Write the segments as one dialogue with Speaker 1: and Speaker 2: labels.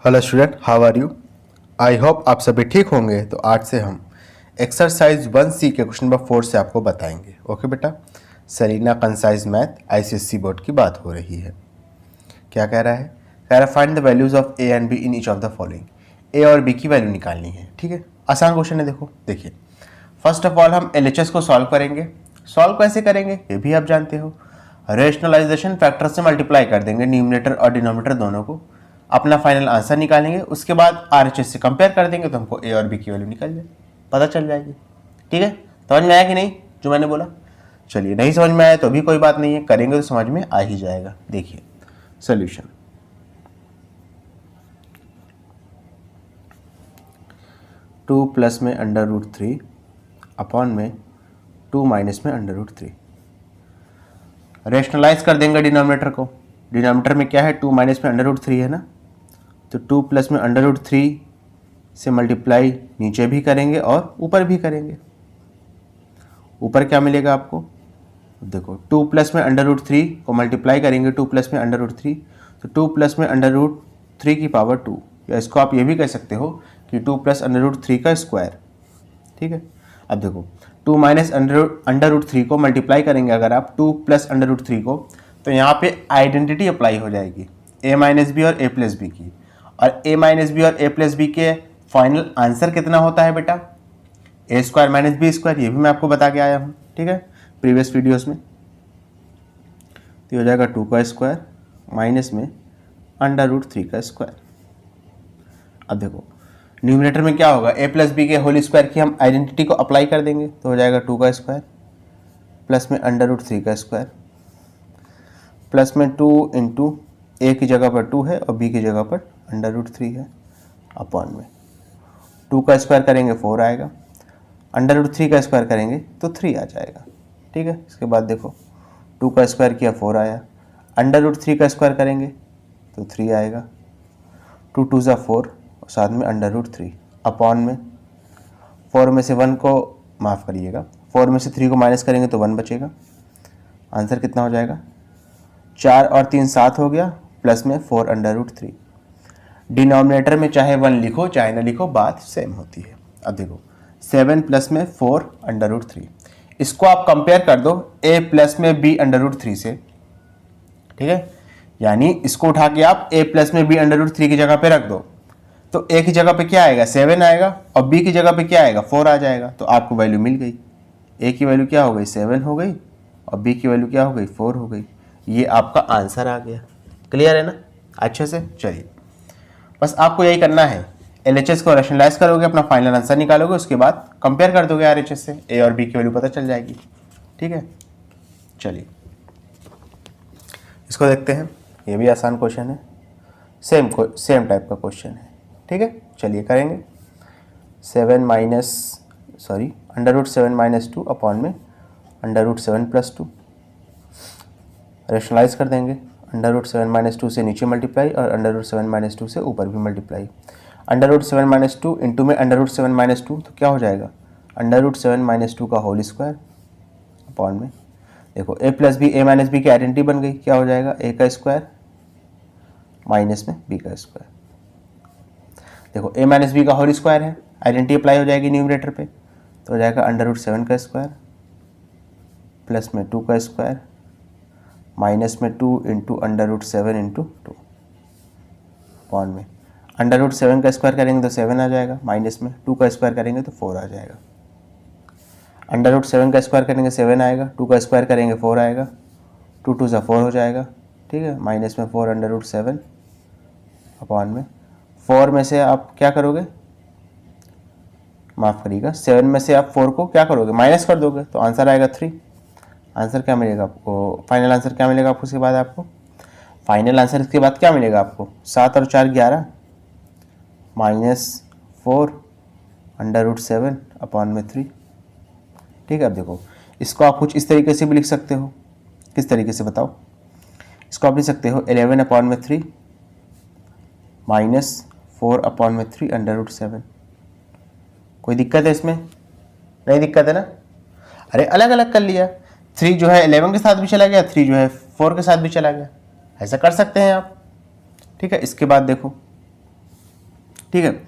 Speaker 1: Hello student, how are you. I hope आप सभी ठीक होंगे। तो आज से हम एक्सरसाइज 1C के क्वेश्चन नंबर 4 से आपको बताएंगे। ओके बेटा। Selina concise math ICSC board की बात हो रही है। क्या कह रहा है? कह रहा है find the values of A and B in each of the following. A और बी की वैल्यू निकालनी है। ठीक है, आसान क्वेश्चन है। देखो देखिए, फर्स्ट ऑफ ऑल हम एलएचएस को सॉल्व करेंगे। सॉल्व कैसे करेंगे ये भी आप जानते हो। रेशनलाइजेशन फैक्टर से मल्टीप्लाई कर देंगे न्यूमरेटर और डिनोमिनेटर दोनों को, अपना फाइनल आंसर निकालेंगे। उसके बाद आरएचएस से कंपेयर कर देंगे तो हमको ए और बी की वैल्यू निकल जाए, पता चल जाएगी। ठीक है, समझ में आया कि नहीं जो मैंने बोला? चलिए, नहीं समझ में आया तो भी कोई बात नहीं है, करेंगे तो समझ में आ ही जाएगा। देखिए सोल्यूशन। 2 प्लस में √3 अपॉन में 2 माइनस में √3। रेशनलाइज कर देंगे डिनोमिनेटर को। डिनोमिनेटर में क्या है? 2 माइनस में √3 है ना, तो 2 प्लस में √3 से मल्टीप्लाई नीचे भी करेंगे और ऊपर भी करेंगे। ऊपर क्या मिलेगा आपको? देखो, 2 प्लस में √3 को मल्टीप्लाई करेंगे 2 प्लस में √3, तो 2 प्लस में √3 की पावर 2, या इसको आप ये भी कह सकते हो कि 2 प्लस √3 का स्क्वायर। ठीक है, अब देखो 2 माइनस √3 को मल्टीप्लाई करेंगे अगर आप 2 प्लस √3 को, तो यहाँ पे आइडेंटिटी अप्लाई हो जाएगी a माइनस बी और a प्लस बी की। और a माइनस बी और a प्लस बी के फाइनल आंसर कितना होता है बेटा? a square minus b square. ये भी मैं आपको बता के आया हूँ, ठीक है, प्रीवियस वीडियोस में। तो हो जाएगा 2 का स्क्वायर माइनस में √3 का स्क्वायर। अब देखो न्यूमरेटर में क्या होगा? a प्लस बी के होल स्क्वायर की हम आइडेंटिटी को अप्लाई कर देंगे तो हो जाएगा 2 का स्क्वायर प्लस में √3 का स्क्वायर प्लस में 2 इंटू ए की जगह पर 2 है और बी की जगह पर √3 है अपॉन में 2 का स्क्वायर करेंगे 4 आएगा, √3 का स्क्वायर करेंगे तो 3 आ जाएगा। ठीक है, इसके बाद देखो 2 का स्क्वायर किया 4 आया, √3 का स्क्वायर करेंगे तो 3 आएगा, 2 2 ज़ा 4 और साथ में √3 अपॉन में 4 में से 1 को माफ़ करिएगा, 4 में से 3 को माइनस करेंगे तो 1 बचेगा। आंसर कितना हो जाएगा? 4 और 3 7 हो गया, प्लस में 4 √3। डिनोमिनेटर में चाहे 1 लिखो चाहे ना लिखो, बात सेम होती है। अब देखो 7 प्लस में 4 √3, इसको आप कंपेयर कर दो a प्लस में b √3 से। ठीक है, यानी इसको उठा के आप a प्लस में b √3 की जगह पे रख दो, तो a की जगह पे क्या आएगा? 7 आएगा और b की जगह पे क्या आएगा? 4 आ जाएगा। तो आपको वैल्यू मिल गई। a की वैल्यू क्या हो गई? 7 हो गई और b की वैल्यू क्या हो गई? 4 हो गई। ये आपका आंसर आ गया। क्लियर है ना अच्छे से? चलिए, बस आपको यही करना है, एलएचएस को रैशनलाइज करोगे, अपना फाइनल आंसर निकालोगे, उसके बाद कंपेयर कर दोगे आरएचएस से, ए और बी की वैल्यू पता चल जाएगी। ठीक है, चलिए इसको देखते हैं। ये भी आसान क्वेश्चन है, सेम टाइप का क्वेश्चन है। ठीक है, चलिए करेंगे। √7 माइनस 2 अपॉन में √7 प्लस 2। रैशनलाइज कर देंगे, √7 माइनस 2 से नीचे मल्टीप्लाई और √7 माइनस 2 से ऊपर भी मल्टीप्लाई। √7 माइनस 2 इंटू में √7 माइनस 2 तो क्या हो जाएगा? √7 माइनस 2 का होल स्क्वायर अपॉन में देखो a plus b a minus b की आइडेंटिटी बन गई। क्या हो जाएगा? a का स्क्वायर माइनस में b का स्क्वायर। देखो a माइनस बी का होल स्क्वायर है, आइडेंटिटी अप्लाई हो जाएगी न्यूमरेटर पे, तो हो जाएगा √7 का स्क्वायर प्लस में 2 का स्क्वायर माइनस में 2 इंटू √7 इंटू 2 अपॉन में √7 का स्क्वायर करेंगे तो 7 आ जाएगा, माइनस में 2 का स्क्वायर करेंगे तो 4 आ जाएगा। √7 का स्क्वायर करेंगे 7 आएगा, 2 का स्क्वायर करेंगे 4 आएगा, 2 2 ज़ा 4 हो जाएगा। ठीक है, माइनस में 4 √7 अपॉन में 4 में से आप क्या करोगे? माफ़ करिएगा, 7 में से आप 4 को क्या करोगे? माइनस कर दोगे, तो आंसर आएगा 3। आंसर क्या मिलेगा आपको? फाइनल आंसर क्या मिलेगा आपको? उसके बाद आपको फाइनल आंसर इसके बाद क्या मिलेगा आपको? 7 और 4 11 माइनस 4 √7 अपॉन में 3। ठीक है, अब देखो इसको आप कुछ इस तरीके से भी लिख सकते हो। किस तरीके से बताओ? इसको आप लिख सकते हो 11 अपॉन में 3 माइनस 4 अपॉन में 3 √7। कोई दिक्कत है इसमें? नहीं दिक्कत है ना? अरे अलग अलग कर लिया, 3 जो है 11 के साथ भी चला गया, 3 जो है 4 के साथ भी चला गया, ऐसा कर सकते हैं आप। ठीक है, इसके बाद देखो ठीक है,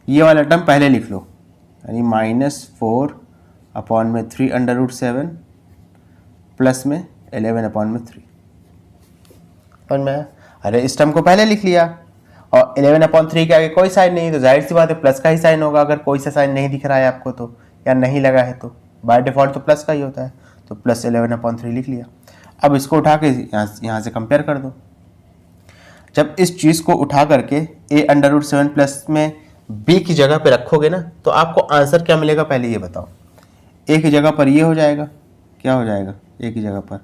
Speaker 1: ये वाला टर्म पहले लिख लो, यानी -4/3 प्लस में 11/3। समझ में आया? अरे इस टर्म को पहले लिख लिया और 11/3 के आगे कोई साइन नहीं, तो जाहिर सी बात है प्लस का ही साइन होगा। अगर कोई सा साइन नहीं दिख रहा है आपको तो, या नहीं लगा है तो बाय डिफॉल्ट तो प्लस का ही होता है, तो प्लस 11/3 लिख लिया। अब इसको उठा के यहाँ से कंपेयर कर दो। जब इस चीज़ को उठा करके a√7 प्लस में b की जगह पे रखोगे ना, तो आपको आंसर क्या मिलेगा पहले ये बताओ। a की जगह पर ये हो जाएगा, क्या हो जाएगा a की जगह पर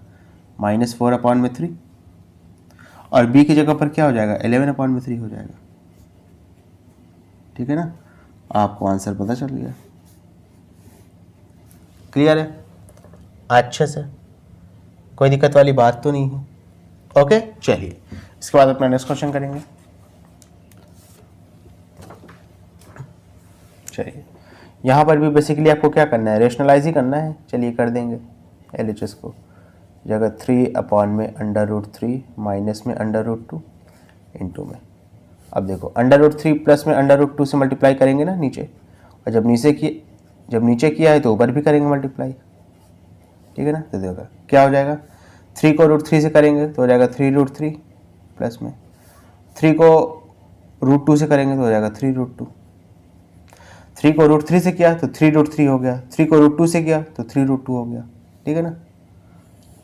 Speaker 1: -4/3, और b की जगह पर क्या हो जाएगा 11/3 हो जाएगा। ठीक है ना, आपको आंसर पता चल गया। क्लियर है? अच्छे से, कोई दिक्कत वाली बात तो नहीं है। ओके, चलिए इसके बाद अपना नेक्स्ट क्वेश्चन करेंगे। चलिए यहाँ पर भी बेसिकली आपको क्या करना है, रेशनलाइज ही करना है। चलिए कर देंगे LHS को, जगह 3/√3 माइनस में √2 इंटू में। अब देखो √3 प्लस में √2 से मल्टीप्लाई करेंगे ना नीचे, और जब नीचे किया है तो ऊपर भी करेंगे मल्टीप्लाई। ठीक है ना, तो देखो क्या हो जाएगा, 3 को √3 से करेंगे तो हो जाएगा 3√3 प्लस में 3 को √2 से करेंगे तो हो जाएगा 3√2। 3 को √3 से किया तो 3√3 हो गया, 3 को √2 से किया तो 3√2 हो गया। ठीक है ना,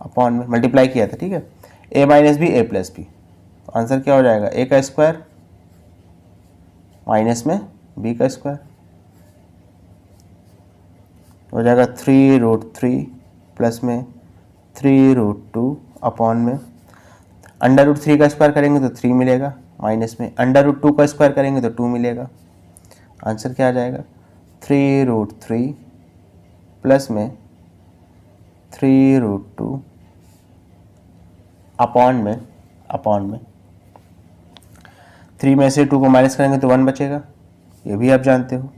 Speaker 1: अपॉन में मल्टीप्लाई किया था। ठीक है, a minus b a plus b, तो आंसर क्या हो जाएगा a का स्क्वायर माइनस में b का स्क्वायर हो जाएगा 3√3 प्लस में 3√2 अपॉन में √3 का स्क्वायर करेंगे तो 3 मिलेगा, माइनस में √2 का स्क्वायर करेंगे तो 2 मिलेगा। आंसर क्या आ जाएगा 3√3 प्लस में 3√2 अपॉन में 3 में से 2 को माइनस करेंगे तो 1 बचेगा, ये भी आप जानते हो।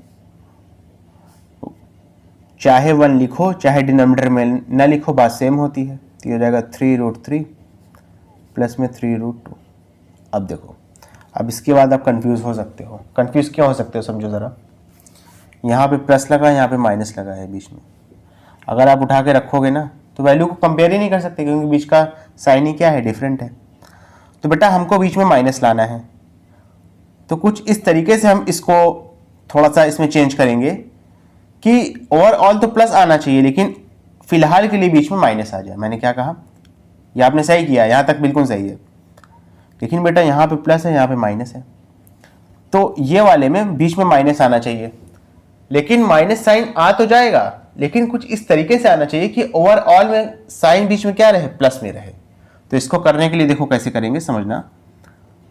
Speaker 1: चाहे 1 लिखो चाहे डिनोमिनेटर में न लिखो, बात सेम होती है। तो ये हो जाएगा 3√3 प्लस में 3√2। अब देखो, अब इसके बाद आप कंफ्यूज हो सकते हो। कंफ्यूज क्यों हो सकते हो समझो ज़रा, यहाँ पे प्लस लगा है, यहाँ पे माइनस लगा है बीच में। अगर आप उठा के रखोगे ना तो वैल्यू को कंपेयर ही नहीं कर सकते, क्योंकि बीच का साइन ही क्या है, डिफरेंट है। तो बेटा हमको बीच में माइनस लाना है, तो कुछ इस तरीके से हम इसको थोड़ा सा इसमें चेंज करेंगे कि ओवरऑल तो प्लस आना चाहिए, लेकिन फिलहाल के लिए बीच में माइनस आ जाए। मैंने क्या कहा, ये आपने सही किया, यहाँ तक बिल्कुल सही है। लेकिन बेटा यहाँ पे प्लस है, यहाँ पे माइनस है, तो ये वाले में बीच में माइनस आना चाहिए। लेकिन माइनस साइन आ तो जाएगा, लेकिन कुछ इस तरीके से आना चाहिए कि ओवरऑल में साइन बीच में क्या रहे, प्लस में रहे। तो इसको करने के लिए देखो कैसे करेंगे, समझना।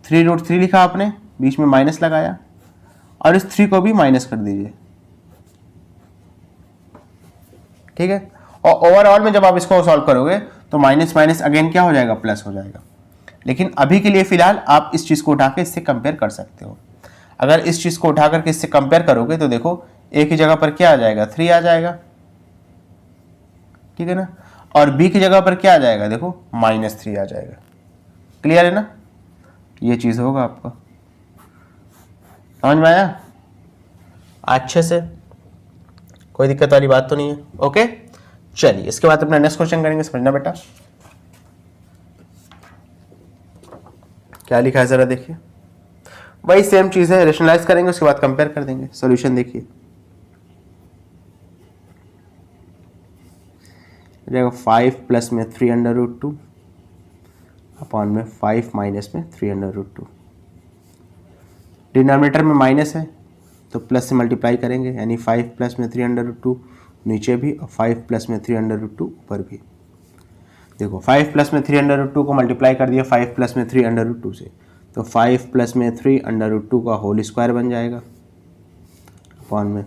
Speaker 1: 3√3 लिखा आपने, बीच में माइनस लगाया, और इस 3 को भी माइनस कर दीजिए। ठीक है, और ओवरऑल में जब आप इसको सॉल्व करोगे तो माइनस माइनस अगेन क्या हो जाएगा, प्लस हो जाएगा। लेकिन अभी के लिए फिलहाल आप इस चीज को उठा के इससे कंपेयर कर सकते हो। अगर इस चीज को उठा करके इससे कंपेयर करोगे तो देखो a की जगह पर क्या आ जाएगा, 3 आ जाएगा। ठीक है ना, और b की जगह पर क्या आ जाएगा, देखो -3 आ जाएगा। क्लियर है ना, ये चीज होगा आपका। समझ में आया अच्छे से, कोई दिक्कत वाली बात तो नहीं है। ओके, चलिए इसके बाद अपना नेक्स्ट क्वेश्चन करेंगे। समझना बेटा क्या लिखा है, जरा देखिए। वही सेम चीज है, रेशनलाइज करेंगे, उसके बाद कंपेयर कर देंगे। सॉल्यूशन देखिए, जाएगा 5 प्लस में 3√2 अपॉन में 5 माइनस में 3√2। डिनोमिनेटर में माइनस है तो प्लस से मल्टीप्लाई करेंगे, यानी 5 प्लस में 3√2 नीचे भी और 5 प्लस में 3√2 ऊपर भी। देखो 5 प्लस में 3√2 को मल्टीप्लाई कर दिया 5 प्लस में 3√2 से, तो 5 प्लस में 3√2 का होल स्क्वायर बन जाएगा अपॉन में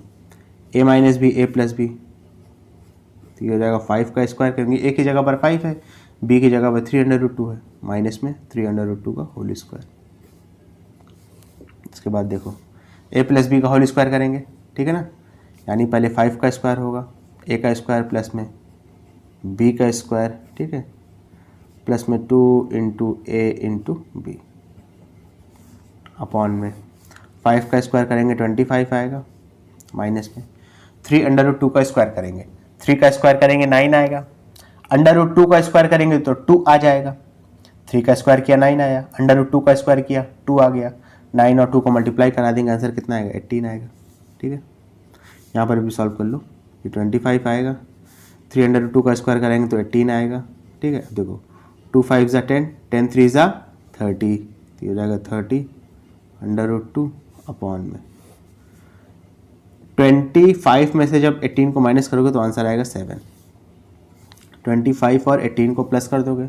Speaker 1: a minus b a plus b. तो ये हो जाएगा 5 का स्क्वायर करेंगे, a की जगह पर 5 है, b की जगह पर 3√2 है, माइनस में 3√2 का होल स्क्वायर। इसके बाद देखो a प्लस बी का होल स्क्वायर करेंगे। ठीक है ना, यानी पहले 5 का स्क्वायर होगा, a का स्क्वायर प्लस में b का स्क्वायर, ठीक है, प्लस में 2 into a into b upon में 5 का स्क्वायर करेंगे 25 आएगा, माइनस में 3 अंडर रूट 2 का स्क्वायर करेंगे, 3 का स्क्वायर करेंगे 9 आएगा, अंडर रूट 2 का स्क्वायर करेंगे तो 2 आ जाएगा, 3 का स्क्वायर किया 9 आया, अंडर रूट 2 का स्क्वायर किया 2 आ गया, 9 और 2 को मल्टीप्लाई करा देंगे, आंसर कितना आएगा 18 आएगा। ठीक है, यहाँ पर भी सॉल्व कर लो, ये 25 आएगा, 3 अंडर रूट 2 का स्क्वायर करेंगे तो 18 आएगा। ठीक है, देखो 2 5 ज़ा 10, 10 3 ज़ा 30, तो हो जाएगा 30 अंडर रूट 2 अपॉन में 25 में से जब 18 को माइनस करोगे तो आंसर आएगा 7, 25 और 18 को प्लस कर दोगे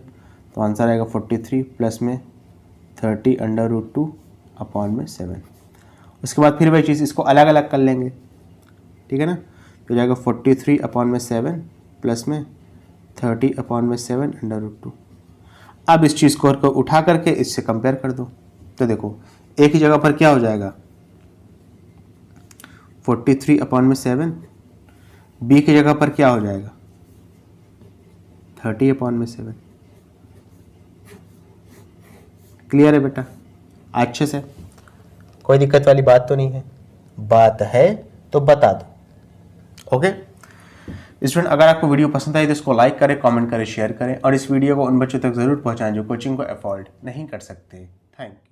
Speaker 1: तो आंसर आएगा 43 प्लस में 30 अंडर रूट 2 अपॉन में 7। उसके बाद फिर वही चीज़ इसको अलग अलग कर लेंगे, ठीक है ना, तो जाएगा 43 अपॉन में 7 प्लस में 30 अपॉन में 7 अंडर रूट 2। अब इस चीज़ को उठा करके इससे कंपेयर कर दो, तो देखो एक ही जगह पर क्या हो जाएगा 43 अपॉन में 7, बी की जगह पर क्या हो जाएगा 30 अपॉन में 7। क्लियर है बेटा, अच्छे से, कोई दिक्कत वाली बात तो नहीं है? बात है तो बता दो। ओके स्टूडेंट, अगर आपको वीडियो पसंद आई तो इसको लाइक करें, कमेंट करें, शेयर करें और इस वीडियो को उन बच्चों तक जरूर पहुंचाएं जो कोचिंग को अफोर्ड नहीं कर सकते। Thank you.